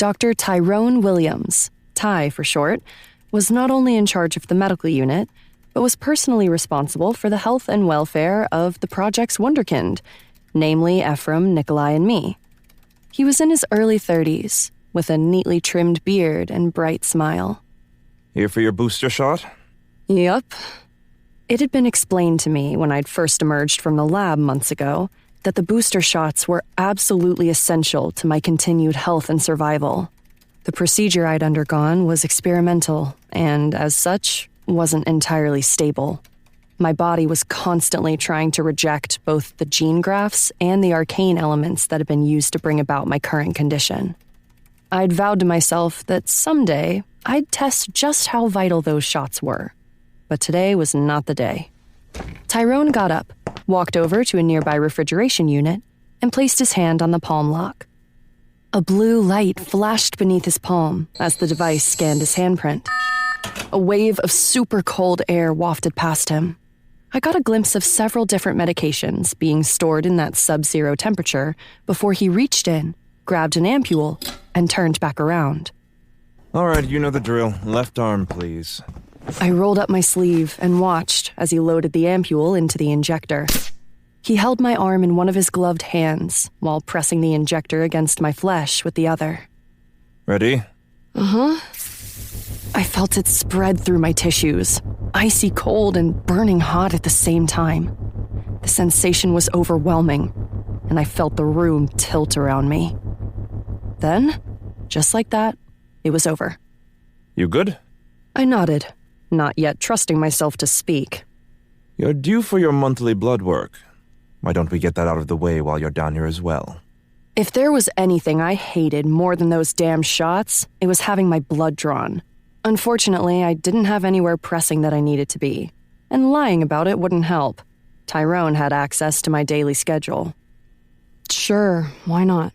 Dr. Tyrone Williams, Ty for short, was not only in charge of the medical unit, but was personally responsible for the health and welfare of the project's wunderkind, namely Ephram, Nikolai, and me. He was in his early 30s, with a neatly trimmed beard and bright smile. Here for your booster shot? Yup. It had been explained to me when I'd first emerged from the lab months ago that the booster shots were absolutely essential to my continued health and survival. The procedure I'd undergone was experimental and, as such, wasn't entirely stable. My body was constantly trying to reject both the gene grafts and the arcane elements that had been used to bring about my current condition. I'd vowed to myself that someday I'd test just how vital those shots were. But today was not the day. Tyrone got up, walked over to a nearby refrigeration unit, and placed his hand on the palm lock. A blue light flashed beneath his palm as the device scanned his handprint. A wave of super cold air wafted past him. I got a glimpse of several different medications being stored in that sub-zero temperature before he reached in, grabbed an ampule, and turned back around. All right, you know the drill. Left arm, please. I rolled up my sleeve and watched as he loaded the ampule into the injector. He held my arm in one of his gloved hands while pressing the injector against my flesh with the other. Ready? Uh-huh. I felt it spread through my tissues, icy cold and burning hot at the same time. The sensation was overwhelming, and I felt the room tilt around me. Then, just like that, it was over. You good? I nodded, not yet trusting myself to speak. You're due for your monthly blood work. Why don't we get that out of the way while you're down here as well? If there was anything I hated more than those damn shots, it was having my blood drawn. Unfortunately, I didn't have anywhere pressing that I needed to be, and lying about it wouldn't help. Tyrone had access to my daily schedule. Sure, why not?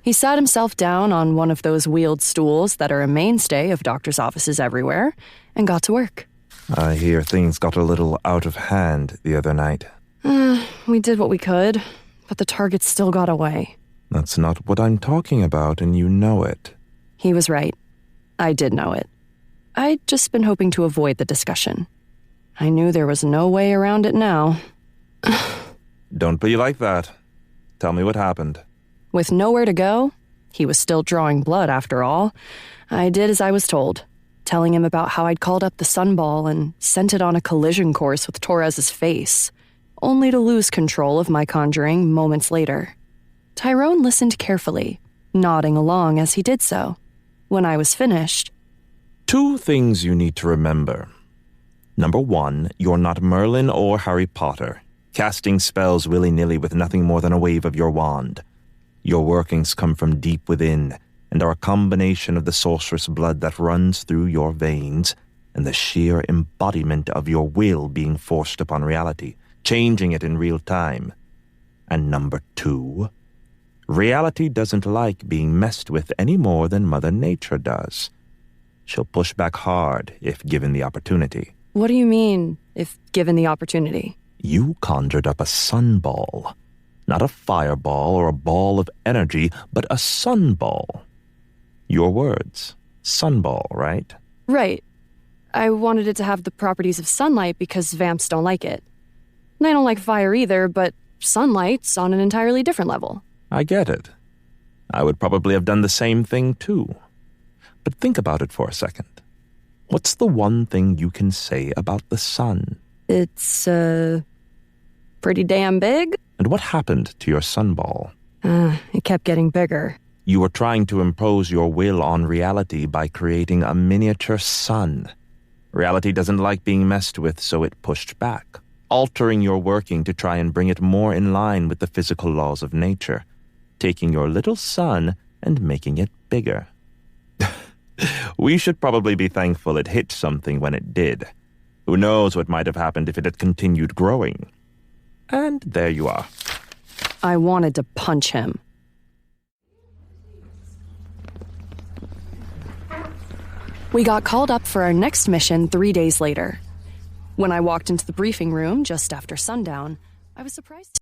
He sat himself down on one of those wheeled stools that are a mainstay of doctors' offices everywhere, and got to work. I hear things got a little out of hand the other night. We did what we could, but the target still got away. That's not what I'm talking about, and you know it. He was right. I did know it. I'd just been hoping to avoid the discussion. I knew there was no way around it now. Don't be like that. Tell me what happened. With nowhere to go, he was still drawing blood after all. I did as I was told, telling him about how I'd called up the sunball and sent it on a collision course with Torres's face, only to lose control of my conjuring moments later. Tyrone listened carefully, nodding along as he did so. When I was finished... 2 things you need to remember. Number 1, you're not Merlin or Harry Potter, casting spells willy-nilly with nothing more than a wave of your wand. Your workings come from deep within, and are a combination of the sorceress blood that runs through your veins, and the sheer embodiment of your will being forced upon reality, changing it in real time. And number 2, reality doesn't like being messed with any more than Mother Nature does. She'll push back hard if given the opportunity. What do you mean, if given the opportunity? You conjured up a sunball. Not a fireball or a ball of energy, but a sunball. Your words. Sunball, right? Right. I wanted it to have the properties of sunlight because vamps don't like it. And I don't like fire either, but sunlight's on an entirely different level. I get it. I would probably have done the same thing too. But think about it for a second. What's the one thing you can say about the sun? It's, pretty damn big. And what happened to your sunball? It kept getting bigger. You were trying to impose your will on reality by creating a miniature sun. Reality doesn't like being messed with, so it pushed back, altering your working to try and bring it more in line with the physical laws of nature, taking your little sun and making it bigger. We should probably be thankful it hit something when it did. Who knows what might have happened if it had continued growing. And there you are. I wanted to punch him. We got called up for our next mission 3 days later. When I walked into the briefing room just after sundown, I was surprised